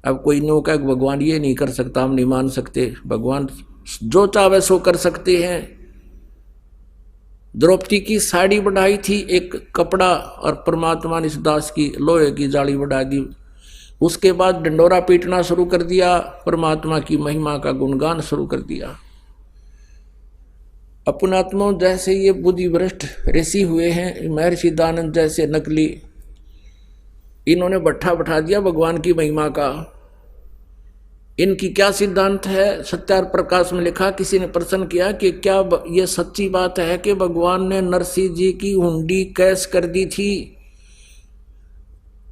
अब कोई नो का भगवान ये नहीं कर सकता, हम नहीं मान सकते, भगवान जो चाहे सो कर सकते हैं। द्रौपदी की साड़ी बढ़ाई थी एक कपड़ा, और परमात्मा ने इस दास की लोहे की जाली बढ़ा दी। उसके बाद डंडोरा पीटना शुरू कर दिया, परमात्मा की महिमा का गुणगान शुरू कर दिया। अपनात्मा जैसे ये बुद्धि भ्रष्ट ऋषि हुए हैं, महर्षि दानंद जैसे नकली, इन्होंने भट्ठा बैठा दिया भगवान की महिमा का। इनकी क्या सिद्धांत है, सत्यार प्रकाश में लिखा, किसी ने प्रश्न किया कि क्या ये सच्ची बात है कि भगवान ने नरसिंह जी की हुंडी कैश कर दी थी?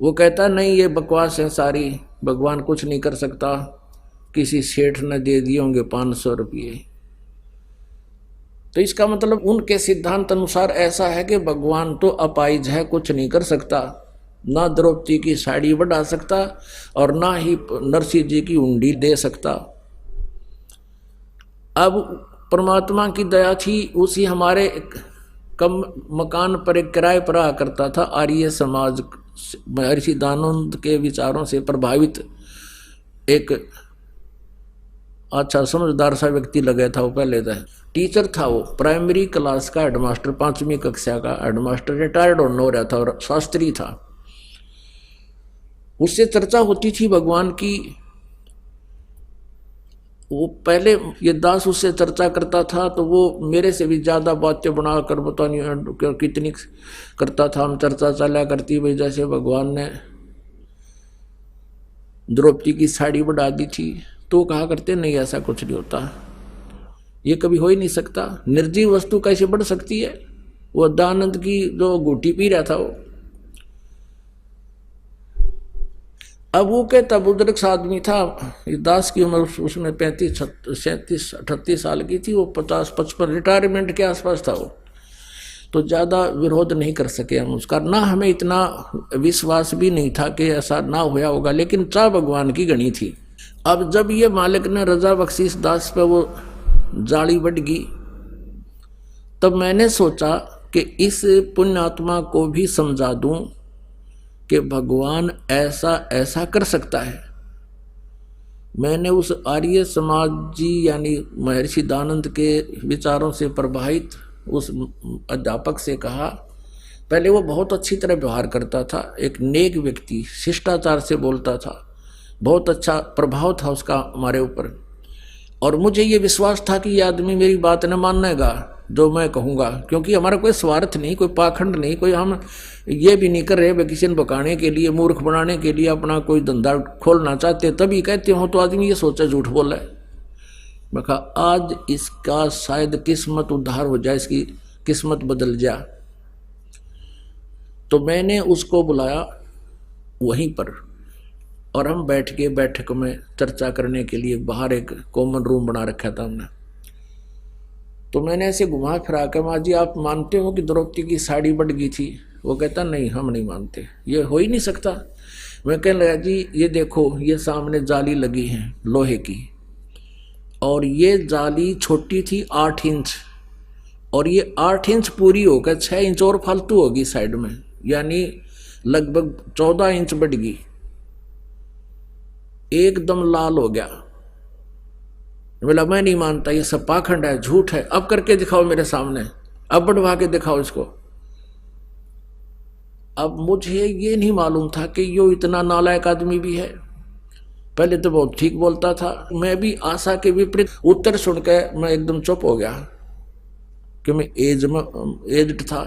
वो कहता नहीं, ये बकवास है सारी, भगवान कुछ नहीं कर सकता, किसी सेठ ने दे दिए होंगे 500 रुपये। तो इसका मतलब उनके सिद्धांत अनुसार ऐसा है कि भगवान तो अपाइज है, कुछ नहीं कर सकता, ना द्रौपदी की साड़ी बढ़ा सकता और ना ही नरसिंह जी की हुंडी दे सकता। अब परमात्मा की दया थी, उसी हमारे कम मकान पर एक किराए पर रहा करता था आर्य समाज, महर्षि दानंद के विचारों से प्रभावित एक अच्छा समझदार सा व्यक्ति लगा था। वो पहले था टीचर था, वो प्राइमरी क्लास का हेडमास्टर, 5वीं कक्षा का हेडमास्टर, रिटायर्ड होने हो रहा था और शास्त्री था। उससे चर्चा होती थी भगवान की। वो पहले ये दास उससे चर्चा करता था तो वो मेरे से भी ज़्यादा बातें बनाकर पता नहीं कितनी करता था। हम चर्चा चला करती भाई जैसे भगवान ने द्रौपदी की साड़ी बढ़ा दी थी, तो कहा करते नहीं ऐसा कुछ नहीं होता, ये कभी हो ही नहीं सकता, निर्जीव वस्तु कैसे बढ़ सकती है। वो दानंद की जो घूटी पी रहा था वो, अब वो कहता बुजुर्ग आदमी था, दास की उम्र उसमें 35 37 38 साल की थी, वो 50-55 रिटायरमेंट के आसपास था वो, तो ज़्यादा विरोध नहीं कर सके हम उसका, ना हमें इतना विश्वास भी नहीं था कि ऐसा ना होया होगा, लेकिन चाह भगवान की गणी थी। अब जब ये मालिक ने रजा बख्शीश दास पे वो जाली बढ़ गई, तब मैंने सोचा कि इस पुण्यात्मा को भी समझा दूं कि भगवान ऐसा ऐसा कर सकता है। मैंने उस आर्य समाजी यानी महर्षि दानंद के विचारों से प्रभावित उस अध्यापक से कहा, पहले वो बहुत अच्छी तरह व्यवहार करता था, एक नेक व्यक्ति, शिष्टाचार से बोलता था, बहुत अच्छा प्रभाव था उसका हमारे ऊपर, और मुझे ये विश्वास था कि ये आदमी मेरी बात न मानेगा जो मैं कहूँगा, क्योंकि हमारा कोई स्वार्थ नहीं, कोई पाखंड नहीं, कोई हम ये भी नहीं कर रहे किसी ने बकाने के लिए, मूर्ख बनाने के लिए अपना कोई धंधा खोलना चाहते तभी कहते हो तो आदमी ये सोचा झूठ बोला है। मैं कहा आज इसका शायद किस्मत उद्धार हो जाए, इसकी किस्मत बदल जाए। तो मैंने उसको बुलाया वहीं पर और हम बैठ के बैठक में चर्चा करने के लिए बाहर एक कॉमन रूम बना रखा था हमने। तो मैंने ऐसे घुमा फिरा कर, माँ जी आप मानते हो कि द्रौपदी की साड़ी बढ़ गई थी? वो कहता नहीं हम नहीं मानते, ये हो ही नहीं सकता। मैं कहने लगा जी ये देखो, ये सामने जाली लगी है लोहे की, और ये जाली छोटी थी 8 इंच, और ये 8 इंच पूरी होकर 6 इंच और फालतू होगी साइड में, यानी लगभग 14 इंच बढ़ गई, एकदम लाल हो गया। बोला मैं नहीं मानता, ये सब पाखंड है, झूठ है, अब करके दिखाओ मेरे सामने, अब बढ़वा के दिखाओ इसको। अब मुझे ये नहीं मालूम था कि यो इतना नालायक आदमी भी है। पहले तो बहुत ठीक बोलता था, मैं भी आशा के विपरीत उत्तर सुन के मैं एकदम चुप हो गया कि मैं एज्ड था।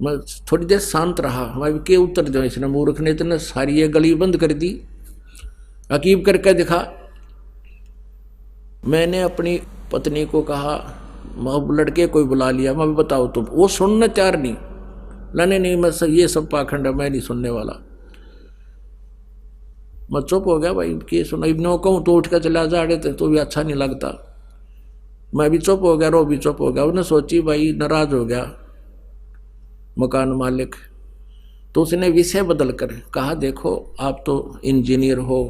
मैं थोड़ी देर शांत रहा, मैं के उत्तर दो, इसने मूर्ख ने इतने सारी ये गली बंद कर दी, अकीब करके दिखा। मैंने अपनी पत्नी को कहा, लड़के कोई बुला लिया, मैं बताओ तुम, वो सुनने तैयार नहीं, नहीं मैं ये सब पाखंड है, मैं नहीं सुनने वाला। मैं चुप हो गया, भाई के सुना, इब्नो कहूँ तो उठ कर चला जा रहे थे तो भी अच्छा नहीं लगता। मैं भी चुप हो गया, रो भी चुप हो गया। उन्हें सोची भाई नाराज हो गया मकान मालिक, तो उसने विषय बदल कर कहा देखो आप तो इंजीनियर हो,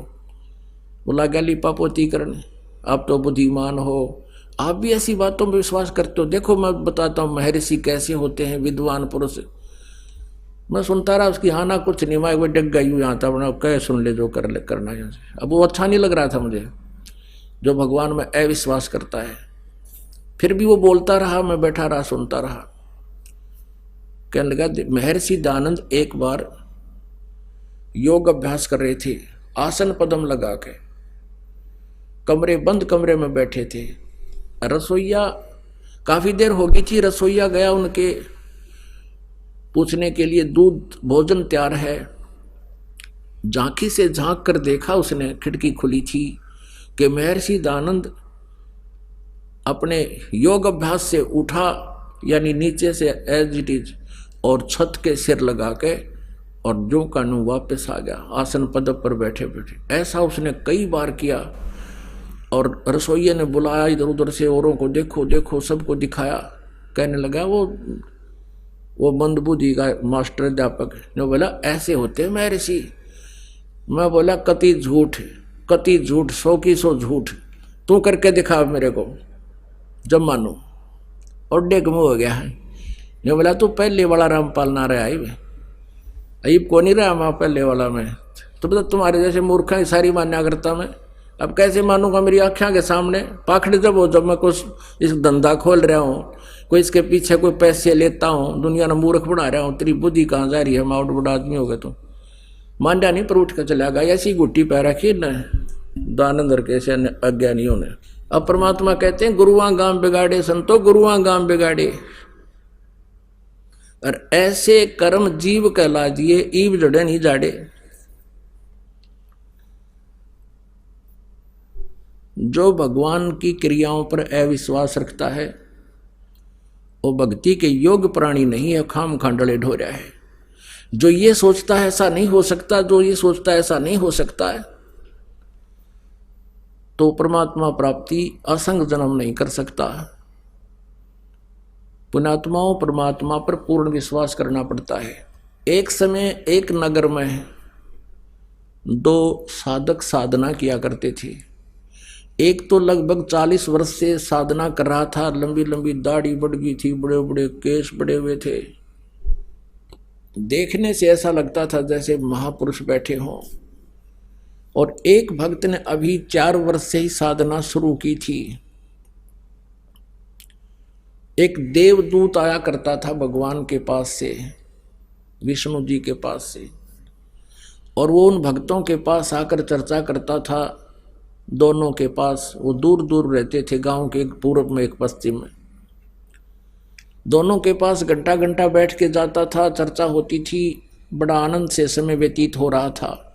बोला गया लिपापोती करने, आप तो बुद्धिमान हो, आप भी ऐसी बातों में विश्वास करते हो, देखो मैं बताता हूँ महर्षि कैसे होते हैं, विद्वान पुरुष। मैं सुनता रहा, उसकी हाँ ना कुछ नहीं, मैं डग गई हूँ यहाँ तक, कह सुन ले जो कर ले करना यहाँ से। अब वो अच्छा नहीं लग रहा था मुझे, जो भगवान में अविश्वास करता है। फिर भी वो बोलता रहा, मैं बैठा रहा सुनता रहा। कहने लगा, महर्षि दयानंद एक बार योग अभ्यास कर रहे थे, आसन पद्म लगा के, बंद कमरे में बैठे थे। रसोईया काफी देर हो गई थी, रसोईया गया उनके पूछने के लिए, दूध भोजन तैयार है। झांकी से झांक कर देखा उसने, खिड़की खुली थी, कि महर्षि दयानंद अपने योग अभ्यास से उठा, यानी नीचे से एज इट इज, और छत के सिर लगा के और जो कानू वापस आ गया, आसन पदम पर बैठे बैठे। ऐसा उसने कई बार किया। और रसोइये ने बुलाया इधर उधर से, औरों को देखो देखो, सबको दिखाया। कहने लगा वो मंदबुद्धि का मास्टर अध्यापक ने बोला, ऐसे होते महर्षि। मैं बोला, कति झूठ 100 की 100 झूठ, तू करके दिखा मेरे को, जब मानू। और डेग मुँह हो गया है। ने बोला, तू पहले वाला रामपाल ना रहा है, अईब को नहीं रहा मैं पहले वाला में। तो बता, तुम्हारे जैसे मूर्खा ही सारी मान्या करता मैं, अब कैसे मानूंगा मेरी आँखों के सामने। पाखड़ जब मैं कुछ इस धंधा खोल रहा हूँ, कोई इसके पीछे कोई पैसे लेता हूँ, दुनिया ने मूर्ख बना रहा हूँ, तेरी बुद्धि कहाँ जा रही है, माउट बड़ा आदमी हो गए तो। मांडा नहीं पर उठ कर चला गया, ऐसी गुट्टी पै रखी न दानंदर के ऐसे अज्ञानियों ने। अब परमात्मा कहते हैं, गुरुआ गांव बिगाड़े संतो, गुरुआ गांव बिगाड़े। और ऐसे कर्म जीव कहला दिए, ईव जड़े नहीं जाड़े। जो भगवान की क्रियाओं पर अविश्वास रखता है वो भक्ति के योग प्राणी नहीं है, खाम खांडले ढो रहा है। जो ये सोचता है ऐसा नहीं हो सकता, जो ये सोचता है ऐसा नहीं हो सकता है, तो परमात्मा प्राप्ति असंग जन्म नहीं कर सकता। पुण्यात्माओं परमात्मा पर पूर्ण विश्वास करना पड़ता है। एक समय एक नगर में 2 साधक साधना किया करते थे। एक तो लगभग 40 वर्ष से साधना कर रहा था, लंबी लंबी दाढ़ी बढ़ गई थी, बड़े बड़े केश बड़े हुए थे, देखने से ऐसा लगता था जैसे महापुरुष बैठे हों। और एक भक्त ने अभी 4 वर्ष से ही साधना शुरू की थी। एक देवदूत आया करता था भगवान के पास से, विष्णु जी के पास से, और वो उन भक्तों के पास आकर चर्चा करता था। दोनों के पास, वो दूर दूर रहते थे, गांव के एक पूर्व में एक पश्चिम में। दोनों के पास घंटा घंटा बैठ के जाता था, चर्चा होती थी, बड़ा आनंद से समय व्यतीत हो रहा था।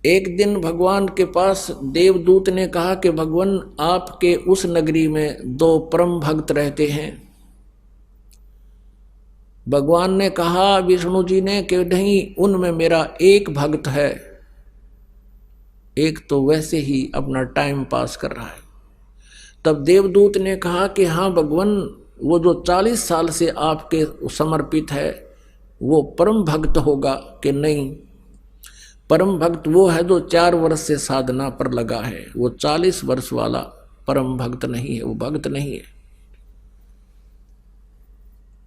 एक दिन भगवान के पास देवदूत ने कहा कि भगवान, आपके उस नगरी में 2 परम भक्त रहते हैं। भगवान ने कहा, विष्णु जी ने, कि नहीं, उनमें मेरा एक भक्त है, एक तो वैसे ही अपना टाइम पास कर रहा है। तब देवदूत ने कहा कि हाँ भगवान, वो जो 40 साल से आपके समर्पित है वो परम भक्त होगा कि नहीं? परम भक्त वो है जो 4 वर्ष से साधना पर लगा है, वो 40 वर्ष वाला परम भक्त नहीं है, वो भक्त नहीं है।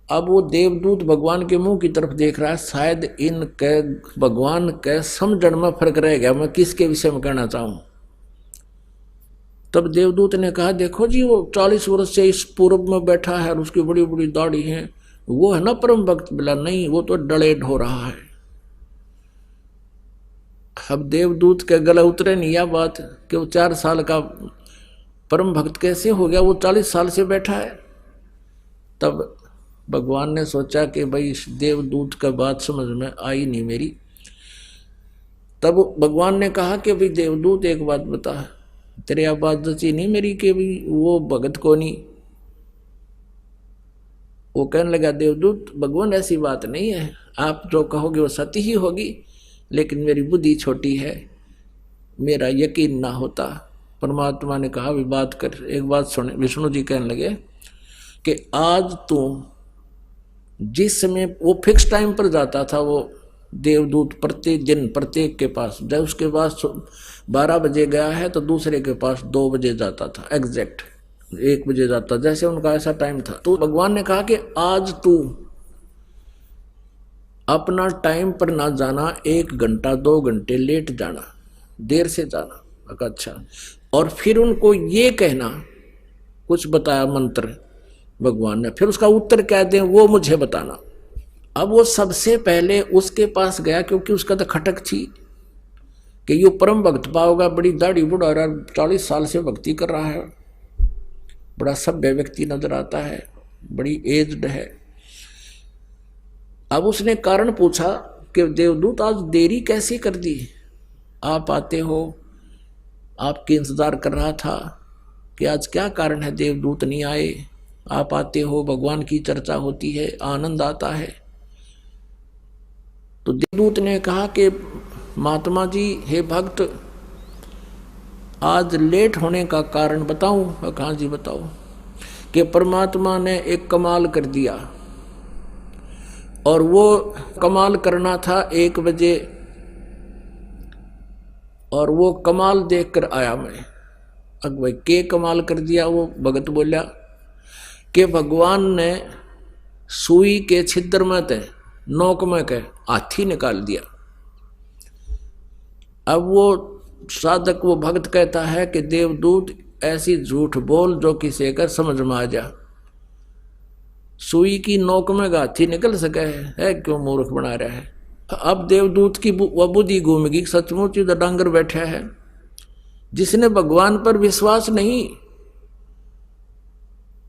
अब वो देवदूत भगवान के मुंह की तरफ देख रहा है, शायद इनके भगवान के समझण में फर्क रह गया, मैं किसके विषय में कहना चाहूँ। तब देवदूत ने कहा, देखो जी, वो 40 वर्ष से इस पूर्व में बैठा है और उसकी बड़ी बड़ी दाढ़ी है, वो है ना परम भक्त? बोला, नहीं, वो तो डलेट हो रहा है। अब देवदूत के गले उतरे नहीं यह बात कि वो 4 साल का परम भक्त कैसे हो गया, वो 40 साल से बैठा है। तब भगवान ने सोचा कि भाई इस देवदूत का बात समझ में आई नहीं मेरी। तब भगवान ने कहा कि भाई देवदूत, एक बात बता, तेरे आप बात जची नहीं मेरी कि भाई वो भगत को नहीं। वो कहने लगा, देवदूत भगवान ऐसी बात नहीं है, आप जो कहोगे वो सत्य ही होगी, लेकिन मेरी बुद्धि छोटी है, मेरा यकीन ना होता। परमात्मा ने कहा, भी बात कर, एक बात सुने। विष्णु जी कहने लगे कि आज तू, जिस समय वो फिक्स टाइम पर जाता था वो देवदूत, प्रत्येक दिन प्रत्येक के पास, जब उसके पास 12 बजे गया है तो दूसरे के पास 2 बजे जाता था, एग्जैक्ट 1 बजे जाता, जैसे उनका ऐसा टाइम था। तो भगवान ने कहा कि आज तू अपना टाइम पर ना जाना, 1 घंटा 2 घंटे लेट जाना, देर से जाना। अच्छा, और फिर उनको ये कहना, कुछ बताया मंत्र भगवान ने, फिर उसका उत्तर क्या दें वो मुझे बताना। अब वो सबसे पहले उसके पास गया, क्योंकि उसका तो खटक थी कि ये परम भक्त पाओगा, बड़ी दाढ़ी बुढ़ा रहा, 40 साल से भक्ति कर रहा है, बड़ा सभ्य व्यक्ति नजर आता है, बड़ी एज्ड है। अब उसने कारण पूछा कि देवदूत आज देरी कैसे कर दी, आप आते हो, आपके इंतजार कर रहा था कि आज क्या कारण है देवदूत नहीं आए, आप आते हो, भगवान की चर्चा होती है, आनंद आता है। तो देवदूत ने कहा कि महात्मा जी, हे भक्त, आज लेट होने का कारण बताऊं? कहाँ जी बताओ। कि परमात्मा ने एक कमाल कर दिया, और वो कमाल करना था 1 बजे, और वो कमाल देखकर आया मैं। अब भाई के कमाल कर दिया? वो भगत बोला कि भगवान ने सुई के छिद्र में थे नोक में के हाथी निकाल दिया। अब वो साधक, वो भक्त कहता है कि देवदूत ऐसी झूठ बोल जो किसी का समझ में आ जा, सुई की नोक में हाथी निकल सके है क्यों मूर्ख बना रहा है। अब देवदूत की बुद्धि घूम गई, सचमुच इधर डांगर बैठा है जिसने भगवान पर विश्वास नहीं।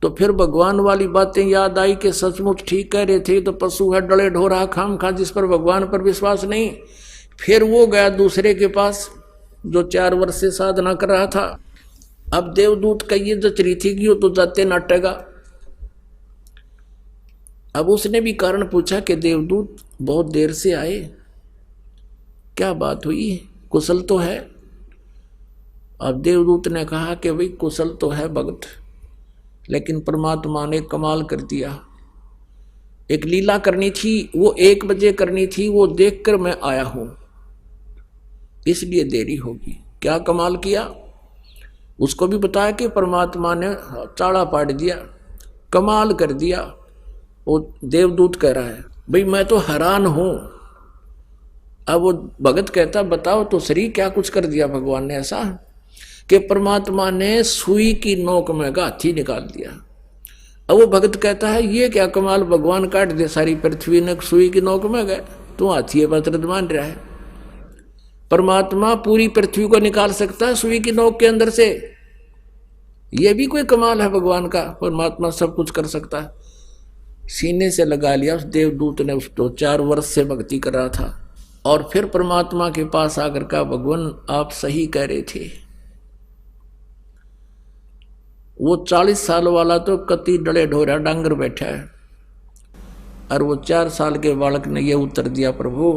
तो फिर भगवान वाली बातें याद आई कि सचमुच ठीक कह रहे थे, तो पशु है डले ढोरा खाम खा, जिस पर भगवान पर विश्वास नहीं। फिर वो गया दूसरे के पास जो 4 वर्ष से साधना कर रहा था। अब देवदूत का ये जचरी थी कि वो तो जाते नाटेगा। अब उसने भी कारण पूछा कि देवदूत बहुत देर से आए, क्या बात हुई, कुशल तो है? अब देवदूत ने कहा कि भाई कुशल तो है भगत, लेकिन परमात्मा ने कमाल कर दिया, एक लीला करनी थी, वो 1 बजे करनी थी, वो देखकर मैं आया हूं, इसलिए देरी होगी। क्या कमाल किया? उसको भी बताया कि परमात्मा ने चाड़ा पाड़ दिया, कमाल कर दिया। वो देवदूत कह रहा है भाई मैं तो हैरान हूं। अब वो भगत कहता बताओ तो सही, क्या कुछ कर दिया भगवान ने ऐसा कि परमात्मा ने सुई की नोक में का हाथी निकाल दिया। अब वो भगत कहता है ये क्या कमाल, भगवान काट दे सारी पृथ्वी ने, सुई की नोक में गए, तू हाथी पत्रद मान रहा है। परमात्मा पूरी पृथ्वी को निकाल सकता है सुई की नोक के अंदर से, ये भी कोई कमाल है भगवान का, परमात्मा सब कुछ कर सकता है। सीने से लगा लिया उस देवदूत ने, उसको 4 वर्ष से भक्ति कर रहा था। और फिर परमात्मा के पास आकर कहा भगवान आप सही कह रहे थे। वो 40 साल वाला तो कति डले ढोरा डांगर बैठा है, और वो 4 साल के बालक ने ये उत्तर दिया प्रभु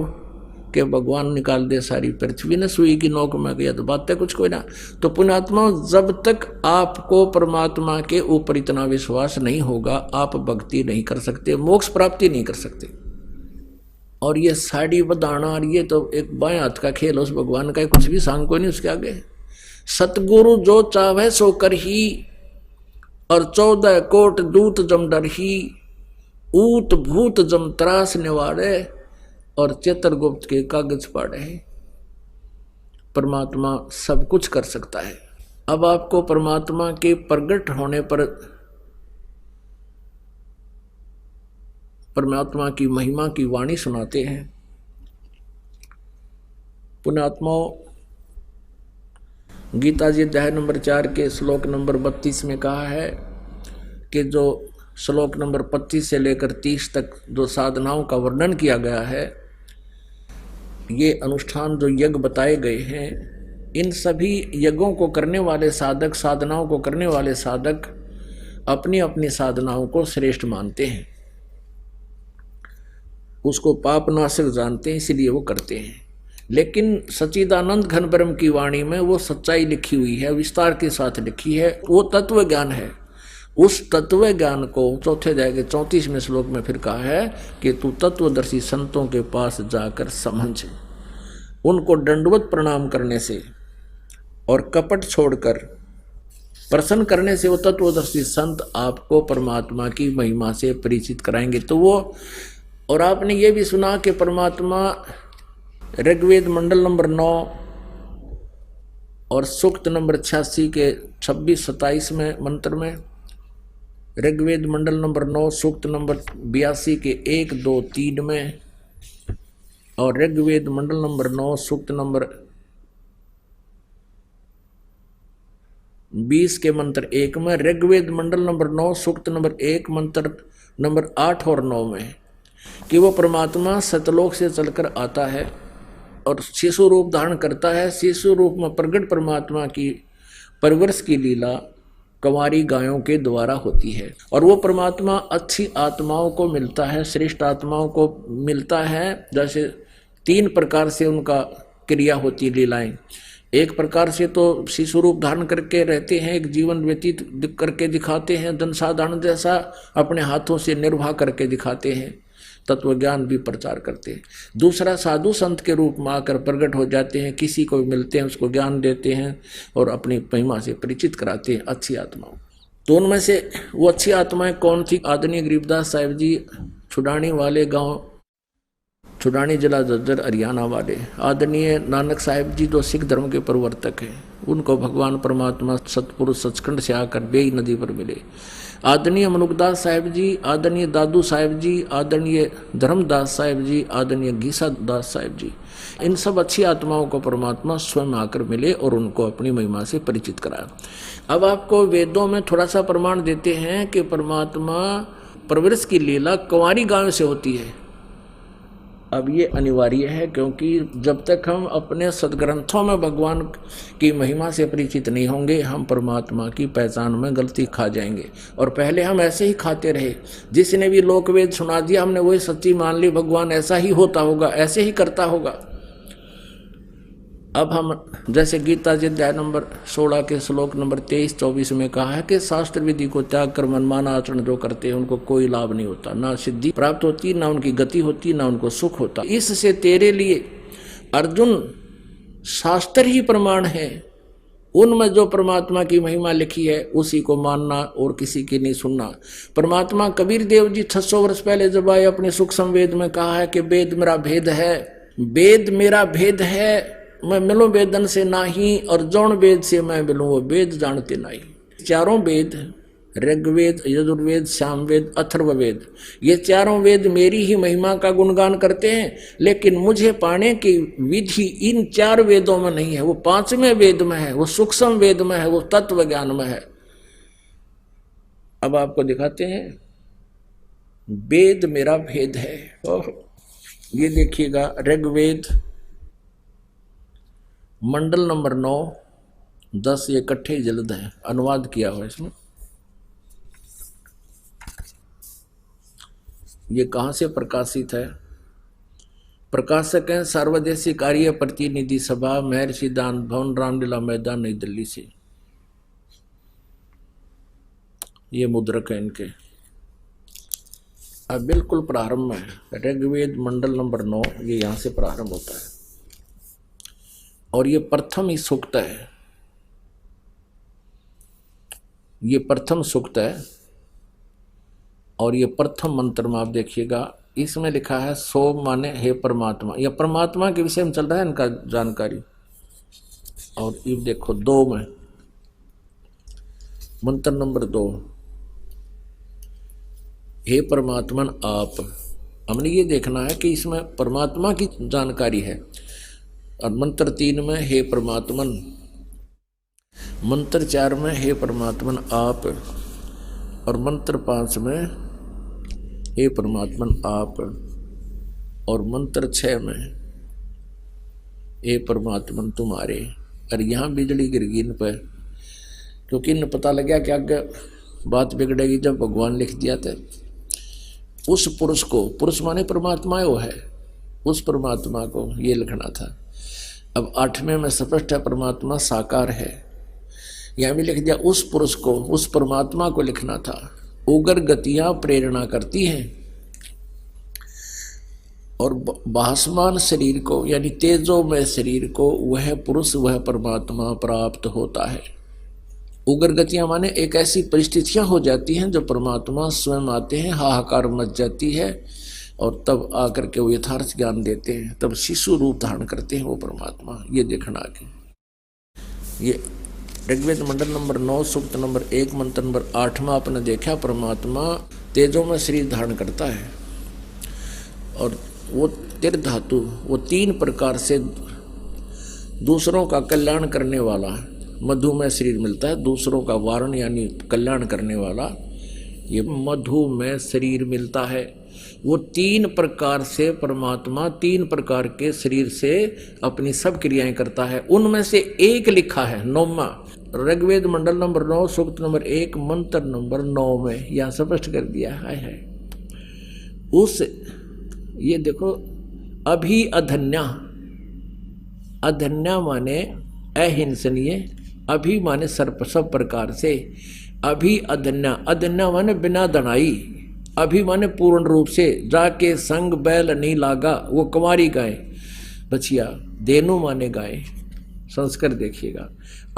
कि भगवान निकाल दे सारी पृथ्वी ने सुई की नोक में गया, तो बात है कुछ कोई ना। तो पुण्यात्मा, जब तक आपको परमात्मा के ऊपर इतना विश्वास नहीं होगा आप भक्ति नहीं कर सकते, मोक्ष प्राप्ति नहीं कर सकते। और ये साड़ी बधाना और ये तो एक बाएं हाथ का खेल उस भगवान का, कुछ भी सांग को नहीं उसके आगे। सतगुरु जो चाहे सो कर ही, और 14 कोट दूत जम डर ही, ऊत भूत जम त्रास निवारे, और चित्रगुप्त के कागज पाड़े। परमात्मा सब कुछ कर सकता है। अब आपको परमात्मा के प्रगट होने पर परमात्मा की महिमा की वाणी सुनाते हैं। पुण्यात्माओं, गीता जी अध्याय नंबर 4 के श्लोक नंबर 32 में कहा है कि जो श्लोक नंबर 25 से लेकर 30 तक जो साधनाओं का वर्णन किया गया है, ये अनुष्ठान जो यज्ञ बताए गए हैं, इन सभी यज्ञों को करने वाले साधक, साधनाओं को करने वाले साधक अपनी अपनी साधनाओं को श्रेष्ठ मानते हैं, उसको पापनाशक जानते हैं, इसलिए वो करते हैं। लेकिन सच्चिदानंद घन ब्रह्म की वाणी में वो सच्चाई लिखी हुई है, विस्तार के साथ लिखी है, वो तत्व ज्ञान है। उस तत्व ज्ञान को 4 अध्याय के 34वें श्लोक में फिर कहा है कि तू तत्वदर्शी संतों के पास जाकर समझ, उनको दंडवत प्रणाम करने से और कपट छोड़कर प्रसन्न करने से वो तत्वदर्शी संत आपको परमात्मा की महिमा से परिचित कराएंगे। तो वो और आपने ये भी सुना कि परमात्मा ऋग्वेद मंडल नंबर 9 और सूक्त नंबर 86 के 26-27 में मंत्र में, ऋग्वेद मंडल नंबर 9 सूक्त नंबर 82 के 1, 2, 3 में, और ऋग्वेद मंडल नंबर 9 सूक्त नंबर 20 के मंत्र 1 में, ऋग्वेद मंडल नंबर 9 सूक्त नंबर 1 मंत्र नंबर 8 और 9 में, कि वो परमात्मा सतलोक से चलकर आता है और शिशु रूप धारण करता है। शिशु रूप में प्रगट परमात्मा की परवरिश की लीला कंवारी गायों के द्वारा होती है। और वो परमात्मा अच्छी आत्माओं को मिलता है, श्रेष्ठ आत्माओं को मिलता है। जैसे 3 प्रकार से उनका क्रिया होती है, लीलाएं। एक प्रकार से तो शिशु रूप धारण करके रहते हैं, एक जीवन व्यतीत करके दिखाते हैं, जनसाधारण जैसा अपने हाथों से निर्वाह करके दिखाते हैं, तत्व ज्ञान भी प्रचार करते हैं। दूसरा, साधु संत के रूप में आकर प्रकट हो जाते हैं, किसी को मिलते हैं, उसको ज्ञान देते हैं और अपनी महिमा से परिचित कराते हैं अच्छी आत्माओं। तो उनमें से वो अच्छी आत्माएं कौन थी? आदरणीय गरीबदास साहिब जी छुडानी वाले गांव, छुडानी जिला जज्जर हरियाणा वाले। आदरणीय नानक साहिब जी जो सिख धर्म के प्रवर्तक हैं, उनको भगवान परमात्मा सतपुरुष सचखंड से आकर बेई नदी पर मिले। आदरणीय मनुकदास साहिब जी, आदरणीय दादू साहिब जी, आदरणीय धर्मदास साहिब जी, आदरणीय गीसा दास साहिब जी, इन सब अच्छी आत्माओं को परमात्मा स्वयं आकर मिले और उनको अपनी महिमा से परिचित कराया। अब आपको वेदों में थोड़ा सा प्रमाण देते हैं कि परमात्मा परवरिश की लीला कंवारी गायों से होती है। अब ये अनिवार्य है, क्योंकि जब तक हम अपने सदग्रंथों में भगवान की महिमा से परिचित नहीं होंगे, हम परमात्मा की पहचान में गलती खा जाएंगे। और पहले हम ऐसे ही खाते रहे, जिसने भी लोकवेद सुना दिया हमने वही सच्ची मान ली, भगवान ऐसा ही होता होगा, ऐसे ही करता होगा। अब हम जैसे गीता जी अध्याय नंबर 16 के श्लोक नंबर 23-24 में कहा है कि शास्त्र विधि को त्याग कर मनमाना आचरण जो करते हैं उनको कोई लाभ नहीं होता, ना सिद्धि प्राप्त होती, ना उनकी गति होती, ना उनको सुख होता। इससे तेरे लिए अर्जुन शास्त्र ही प्रमाण है, उनमें जो परमात्मा की महिमा लिखी है उसी को मानना और किसी की नहीं सुनना। परमात्मा कबीर देव जी 600 वर्ष पहले जब आए, अपने सुख संवेद में कहा है कि वेद मेरा भेद है, वेद मेरा भेद है, मैं मिलूं वेदन से नाही, और जौन वेद से मैं मिलूं वो वेद जानते नहीं। चारों वेद, ऋग्वेद, यजुर्वेद, सामवेद, अथर्ववेद, ये चारों वेद मेरी ही महिमा का गुणगान करते हैं, लेकिन मुझे पाने की विधि इन 4 वेदों में नहीं है, वो 5वें वेद में है, वो सूक्ष्म वेद में है, वो तत्व ज्ञान में है। अब आपको दिखाते हैं, वेद मेरा भेद है। ये देखिएगा, ऋग्वेद मंडल नंबर 9, 10 ये इकट्ठे जल्द है, अनुवाद किया हुआ इसमें। ये कहाँ से प्रकाशित है? प्रकाशक हैं सर्वदेशी कार्य प्रतिनिधि सभा, महर्षि दान भवन, रामलीला मैदान, नई दिल्ली से। ये मुद्रक है इनके। अब बिल्कुल प्रारंभ में है, ऋग्वेद मंडल नंबर 9, ये यहाँ से प्रारंभ होता है और ये प्रथम ही सूक्त है, ये प्रथम सूक्त है। और ये प्रथम मंत्र में आप देखिएगा, इसमें लिखा है सो माने हे परमात्मा, यह परमात्मा के विषय में चल रहा है इनका जानकारी। और ये देखो 2 में, मंत्र नंबर 2, हे परमात्मन आप। हमने ये देखना है कि इसमें परमात्मा की जानकारी है। और मंत्र 3 में हे परमात्मन, मंत्र 4 में हे परमात्मन आप, और मंत्र 5 में हे परमात्मन आप, और मंत्र 6 में हे परमात्मन तुम्हारे। और यहाँ बिजली गिर गई इन पर, क्योंकि इन्हें पता लग गया कि आगे बात बिगड़ेगी। जब भगवान लिख दिया था उस पुरुष को, पुरुष माने परमात्मा वो है, उस परमात्मा को ये लिखना था। अब 8वें में स्पष्ट है परमात्मा साकार है, यहाँ भी लिख दिया उस पुरुष को, उस परमात्मा को लिखना था। उग्र गतियां प्रेरणा करती हैं और भासमान शरीर को यानी तेजोमय शरीर को वह पुरुष, वह परमात्मा प्राप्त होता है। उग्र गतियां माने एक ऐसी परिस्थितियां हो जाती हैं जो परमात्मा स्वयं आते हैं, हाहाकार मच जाती है और तब आकर के वो यथार्थ ज्ञान देते हैं, तब शिशु रूप धारण करते हैं वो परमात्मा। ये देखना आगे, ये ऋग्वेद मंडल नंबर 9 सूक्त नंबर 1 मंत्र नंबर 8 आपने देखा, परमात्मा तेजों में शरीर धारण करता है और वो तिर धातु वो 3 प्रकार से दूसरों का कल्याण करने वाला मधु में शरीर मिलता है, दूसरों का वारण यानी कल्याण करने वाला ये मधु में शरीर मिलता है। वो 3 प्रकार से परमात्मा 3 प्रकार के शरीर से अपनी सब क्रियाएं करता है। उनमें से एक लिखा है 9वां ऋग्वेद मंडल नंबर 9 सूक्त नंबर 1 मंत्र नंबर 9 में, यहाँ स्पष्ट कर दिया है। उस ये देखो अभी अधन्या, अधन्या माने अहिंसनीय, अभी माने सर्प सब प्रकार से, अभी अधन्या, अधन्या माने बिना दनाई, अभी माने पूर्ण रूप से, जाके संग बैल नहीं लागा वो कुंवारी गाय बचिया, देनु माने गाय, संस्कार देखिएगा।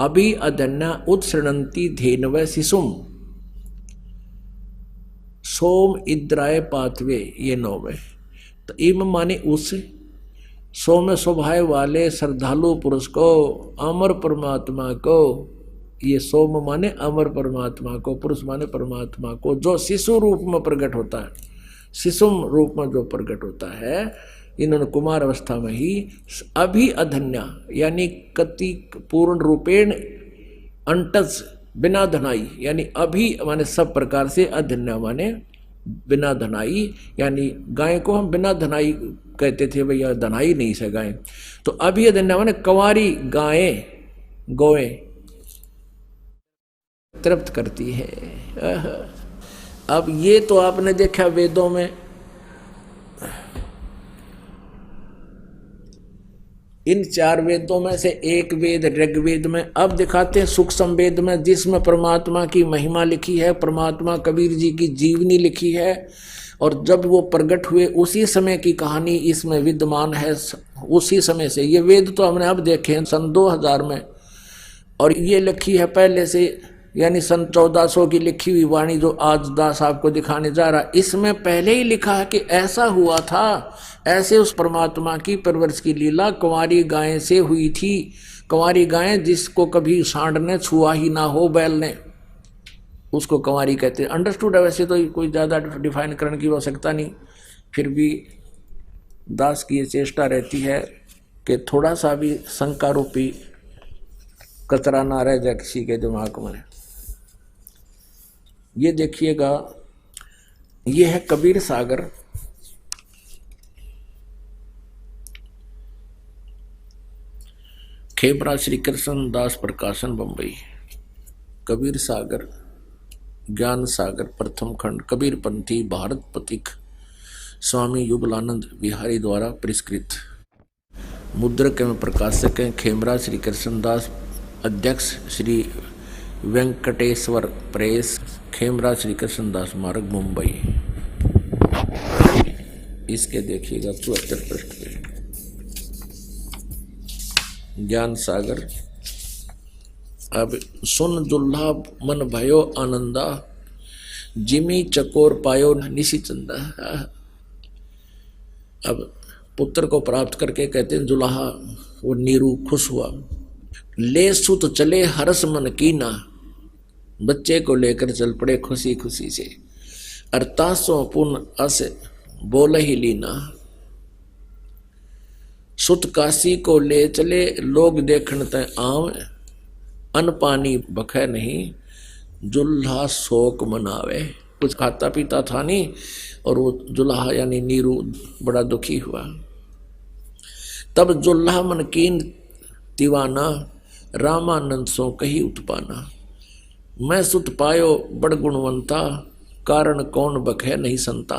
अभी अधन्या उत्सृणंती धेनव शिशुम सोम इद्राय पाथवे, ये 9 में। तो इम माने उस, सोम स्वभाव वाले श्रद्धालु पुरुष को, अमर परमात्मा को, ये सोम माने अमर परमात्मा को, पुरुष माने परमात्मा को, जो शिशु रूप में प्रकट होता है, शिशुम रूप में जो प्रकट होता है, इन्होंने कुमार अवस्था में ही अभी अधन्या यानी कति पूर्ण रूपेण अंटस बिना धनाई, यानी अभी माने सब प्रकार से, अधन्या माने बिना धनाई, यानी गाय को हम बिना धनाई कहते थे, भैया धनाई नहीं से गाय, तो अभी अधन्या माने कंवारी गायें गोएं तृप्त करती है। अब ये तो आपने देखा वेदों में, इन 4 वेदों में से एक वेद ऋग्वेद में। अब दिखाते हैं सूक्ष्म वेद में, जिसमें परमात्मा की महिमा लिखी है, परमात्मा कबीर जी की जीवनी लिखी है, और जब वो प्रकट हुए उसी समय की कहानी इसमें विद्यमान है। उसी समय से ये वेद तो हमने अब देखे हैं सन 2000 में, और ये लिखी है पहले से, यानी सन 1400 की लिखी हुई वाणी जो आज दास आपको दिखाने जा रहा, इसमें पहले ही लिखा है कि ऐसा हुआ था, ऐसे उस परमात्मा की परवरिश की लीला कुंवारी गाय से हुई थी। कुंवारी गाय जिसको कभी सांड ने छुआ ही ना हो, बैल ने, उसको कुंवारी कहते हैं। अंडरस्टूड है, वैसे तो कोई ज़्यादा डिफाइन करने की आवश्यकता नहीं, फिर भी दास की ये चेष्टा रहती है कि थोड़ा सा भी शंका रूपी कचरा ना रह जाए किसी के दिमाग में। ये देखिएगा, ये है कबीर सागर, खेमरा श्री कृष्ण दास प्रकाशन बंबई। कबीर सागर ज्ञान सागर प्रथम खंड, कबीर पंथी भारत पथिक स्वामी युगलानंद विहारी द्वारा परिष्कृत। मुद्रक एवं प्रकाशक हैं खेमरा श्री कृष्णदास, अध्यक्ष श्री वेंकटेश्वर प्रेस, खेमरा श्री कृष्णदास मार्ग मुंबई। इसके देखिएगा 74 पृष्ठ पे ज्ञान सागर। अब सुन दुल्हा मन भयो आनंदा, जिमी चकोर पायो निशी चंदा। अब पुत्र को प्राप्त करके कहते हैं दुल्हा वो नीरू खुश हुआ। ले सुत चले हरस मन कीना, बच्चे को लेकर चल पड़े खुशी खुशी से। अरतासों पुन अस बोल ही लीना, सुत काशी को ले चले लोग देखन तय आम, अन पानी बखे नहीं जुल्हा शोक मनावे। कुछ खाता पीता था नहीं, और वो जुल्हा यानी नीरू बड़ा दुखी हुआ। तब जुल्हा मन कीन दीवाना, रामानंद सो कही उत्पाना। मैं सुत पायो बड़ गुणवंता, कारण कौन बखे नहीं संता।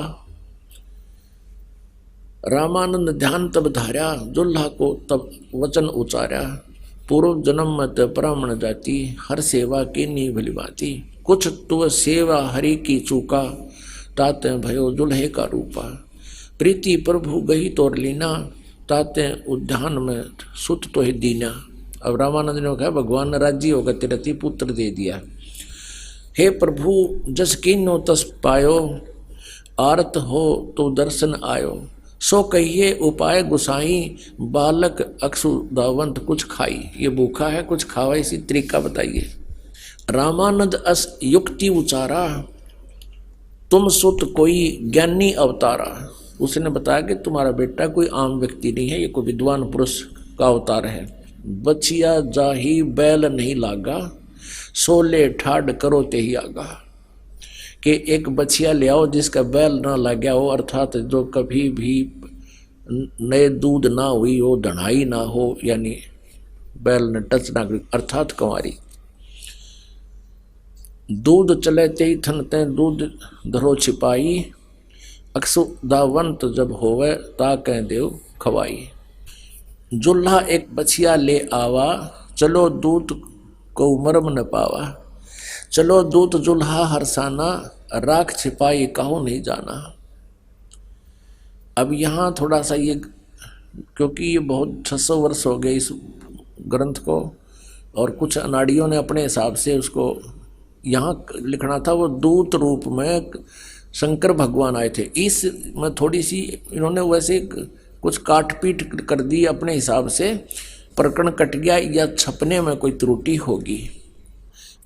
रामानंद ध्यान तब धार्या, जुल्हा को तब वचन उचार्या। पूर्व जन्म मत ब्राह्मण जाति, हर सेवा की नी भली बाती। कुछ तु सेवा हरि की चूका, ताते भयो जुल्हे का रूपा। प्रीति प्रभु गही तोर लीना, ताते उद्यान में सुत तो ही दीना। अब रामानंद ने कहा भगवान ने राजी होकर तेरती पुत्र दे दिया। हे प्रभु जस कीनो तस पायो, आरत हो तो दर्शन आयो, सो कहिए उपाय गुसाई, बालक अक्षुदावंत कुछ खाई। ये भूखा है कुछ खावा, इसी तरीका बताइए। रामानंद अस युक्ति उचारा, तुम सुत कोई ज्ञानी अवतारा। उसने बताया कि तुम्हारा बेटा कोई आम व्यक्ति नहीं है, ये कोई विद्वान पुरुष का अवतार है। बचिया जाही बैल नहीं लागा, सोले ठाड करो ते ही आगा। कि एक बछिया ले आओ जिसका बैल ना लग गया हो, अर्थात जो कभी भी नए दूध ना हुई हो, दढ़ाई ना हो, यानी बैल ने टच ना करी, अर्थात कंवारी। दूध चले ते थनते दूध धरो छिपाई, अक्षुदावंत जब होवे ता कह देव खवाई। जुल्हा एक बछिया ले आवा, चलो दूत को मरम न पावा। चलो दूत जुल्हा हरसाना, राख छिपाई कहो नहीं जाना। अब यहाँ थोड़ा सा ये, क्योंकि ये बहुत 600 वर्ष हो गए इस ग्रंथ को, और कुछ अनाड़ियों ने अपने हिसाब से उसको यहाँ लिखना था। वो दूत रूप में शंकर भगवान आए थे, इस में थोड़ी सी इन्होंने वैसे कुछ काट पीट कर दी अपने हिसाब से, प्रकरण कट गया या छपने में कोई त्रुटि होगी।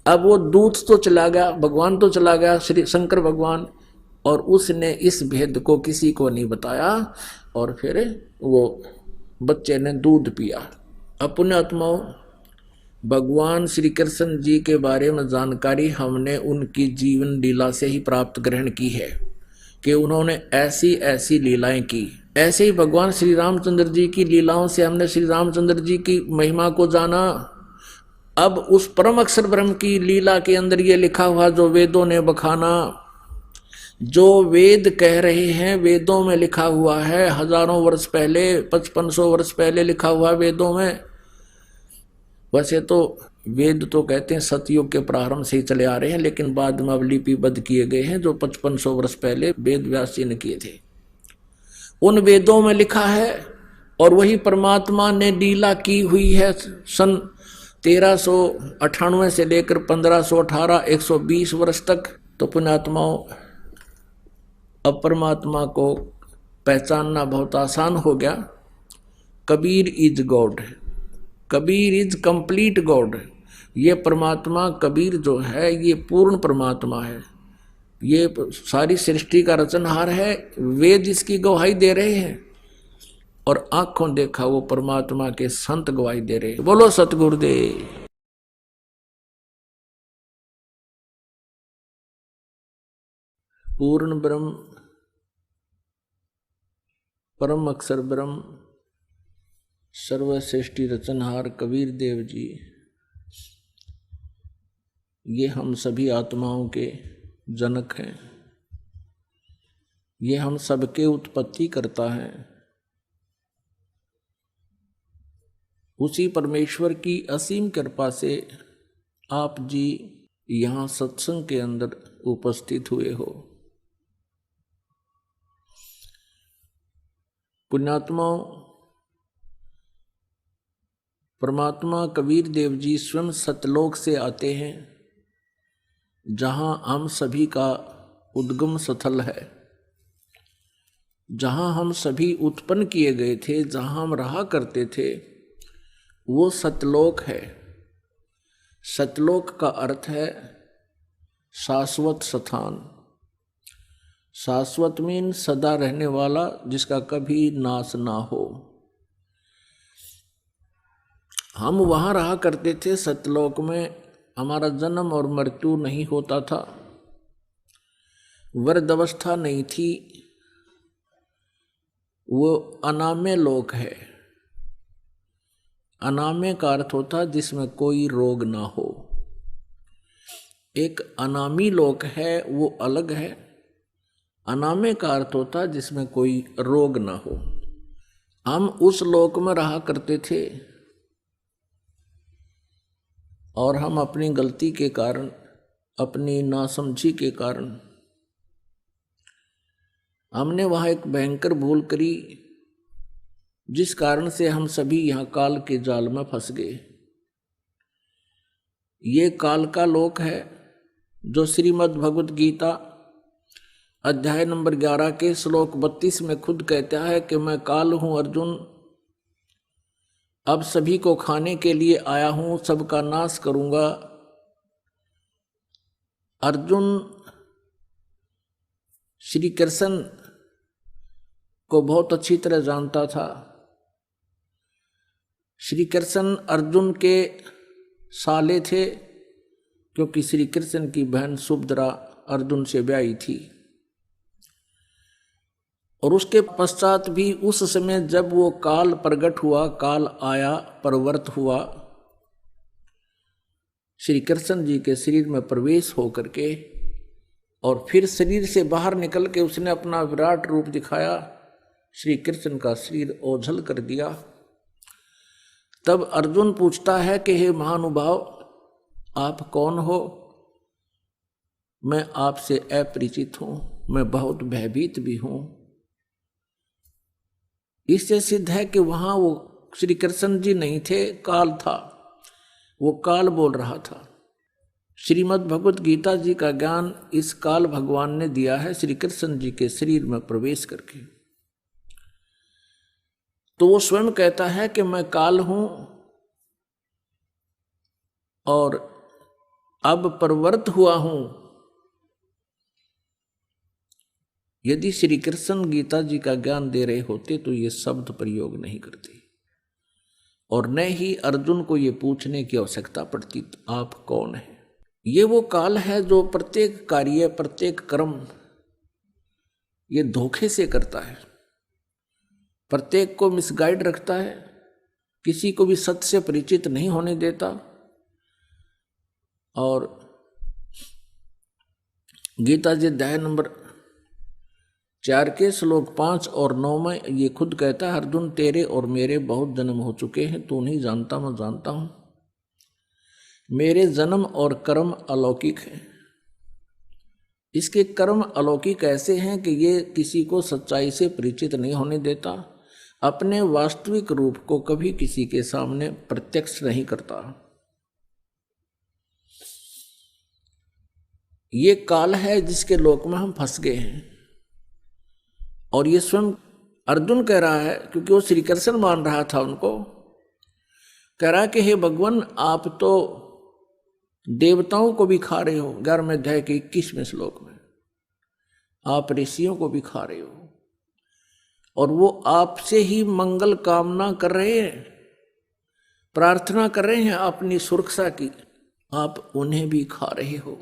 अब वो दूत तो चला गया, भगवान तो चला गया, श्री शंकर भगवान, और उसने इस भेद को किसी को नहीं बताया, और फिर वो बच्चे ने दूध पिया। अपने आत्माओं, भगवान श्री कृष्ण जी के बारे में जानकारी हमने उनकी जीवन लीला से ही प्राप्त ग्रहण की है कि उन्होंने ऐसी ऐसी लीलाएं की। ऐसे ही भगवान श्री रामचंद्र जी की लीलाओं से हमने श्री रामचंद्र जी की महिमा को जाना। अब उस परम अक्षर ब्रह्म की लीला के अंदर ये लिखा हुआ जो वेदों ने बखाना, जो वेद कह रहे हैं वेदों में लिखा हुआ है, हजारों वर्ष पहले, 5500 वर्ष पहले लिखा हुआ वेदों में। वैसे तो वेद तो कहते हैं सतयुग के प्रारंभ से ही चले आ रहे हैं, लेकिन बाद में अब लिपिबद्ध किए गए हैं, जो 5500 वर्ष पहले वेद व्यास जी ने किए थे। उन वेदों में लिखा है, और वही परमात्मा ने लीला की हुई है। सन 1398 से लेकर 1518 120 वर्ष तक। तो पुण्यात्माओं, अब परमात्मा को पहचानना बहुत आसान हो गया। Kabir is God, Kabir is complete God. ये परमात्मा कबीर जो है ये पूर्ण परमात्मा है, ये सारी सृष्टि का रचनहार है। वेद इसकी गवाही दे रहे हैं, और आंखों देखा वो परमात्मा के संत गवाही दे रहे हैं। बोलो सतगुरुदेव। पूर्ण ब्रह्म, परम अक्षर ब्रह्म, सर्वश्रेष्ठी रचनहार कबीर देव जी, ये हम सभी आत्माओं के जनक हैं। ये हम सबके उत्पत्ति करता है। उसी परमेश्वर की असीम कृपा से आप जी यहाँ सत्संग के अंदर उपस्थित हुए हो। पुण्यात्माओं, परमात्मा कबीर देव जी स्वयं सतलोक से आते हैं, जहाँ हम सभी का उद्गम स्थल है, जहाँ हम सभी उत्पन्न किए गए थे, जहाँ हम रहा करते थे, वो सतलोक है। सतलोक का अर्थ है शाश्वत स्थान। शाश्वत मीन सदा रहने वाला, जिसका कभी नाश ना हो। हम वहाँ रहा करते थे सतलोक में, हमारा जन्म और मृत्यु नहीं होता था, वृद्ध अवस्था नहीं थी। वो अनाम्य लोक है। अनाम्य का अर्थ होता है जिसमें कोई रोग ना हो। एक अनामी लोक है, वो अलग है। अनाम्य का अर्थ होता है जिसमें कोई रोग ना हो। हम उस लोक में रहा करते थे, और हम अपनी गलती के कारण, अपनी नासमझी के कारण, हमने वहाँ एक भयंकर भूल करी, जिस कारण से हम सभी यहाँ काल के जाल में फंस गए। ये काल का लोक है, जो श्रीमद् भगवत गीता अध्याय नंबर 11 के श्लोक 32 में खुद कहता है कि मैं काल हूं अर्जुन, अब सभी को खाने के लिए आया हूं, सबका नाश करूंगा। अर्जुन श्री कृष्ण को बहुत अच्छी तरह जानता था। श्री कृष्ण अर्जुन के साले थे, क्योंकि श्री कृष्ण की बहन सुभद्रा अर्जुन से ब्याही थी। और उसके पश्चात भी उस समय जब वो काल प्रकट हुआ, काल आया, प्रवृत्त हुआ, श्री कृष्ण जी के शरीर में प्रवेश होकर के और फिर शरीर से बाहर निकल के उसने अपना विराट रूप दिखाया, श्री कृष्ण का शरीर ओझल कर दिया। तब अर्जुन पूछता है कि हे महानुभाव, आप कौन हो? मैं आपसे अपरिचित हूं, मैं बहुत भयभीत भी हूं। इससे सिद्ध है कि वहां वो श्री कृष्ण जी नहीं थे, काल था। वो काल बोल रहा था। श्रीमद् भगवत गीता जी का ज्ञान इस काल भगवान ने दिया है श्री कृष्ण जी के शरीर में प्रवेश करके। तो वो स्वयं कहता है कि मैं काल हूं और अब प्रवृत्त हुआ हूं। यदि श्री कृष्ण गीता जी का ज्ञान दे रहे होते तो ये शब्द प्रयोग नहीं करते और न ही अर्जुन को ये पूछने की आवश्यकता पड़ती आप कौन है। ये वो काल है जो प्रत्येक कार्य, प्रत्येक कर्म ये धोखे से करता है, प्रत्येक को मिसगाइड रखता है, किसी को भी सत्य से परिचित नहीं होने देता। और गीता जी अध्याय नंबर 4 के श्लोक 5 और 9 में ये खुद कहता है, अर्जुन तेरे और मेरे बहुत जन्म हो चुके हैं, तू नहीं जानता मैं जानता हूं। मेरे जन्म और कर्म अलौकिक हैं। इसके कर्म अलौकिक ऐसे हैं कि ये किसी को सच्चाई से परिचित नहीं होने देता, अपने वास्तविक रूप को कभी किसी के सामने प्रत्यक्ष नहीं करता। ये काल है जिसके लोक में हम फंस गए हैं। और ये स्वयं अर्जुन कह रहा है, क्योंकि वो श्री कृष्ण मान रहा था उनको, कह रहा है कि हे भगवान, आप तो देवताओं को भी खा रहे हो। 11वें अध्याय के 21वें श्लोक में आप ऋषियों को भी खा रहे हो और वो आपसे ही मंगल कामना कर रहे हैं, प्रार्थना कर रहे हैं अपनी सुरक्षा की, आप उन्हें भी खा रहे हो।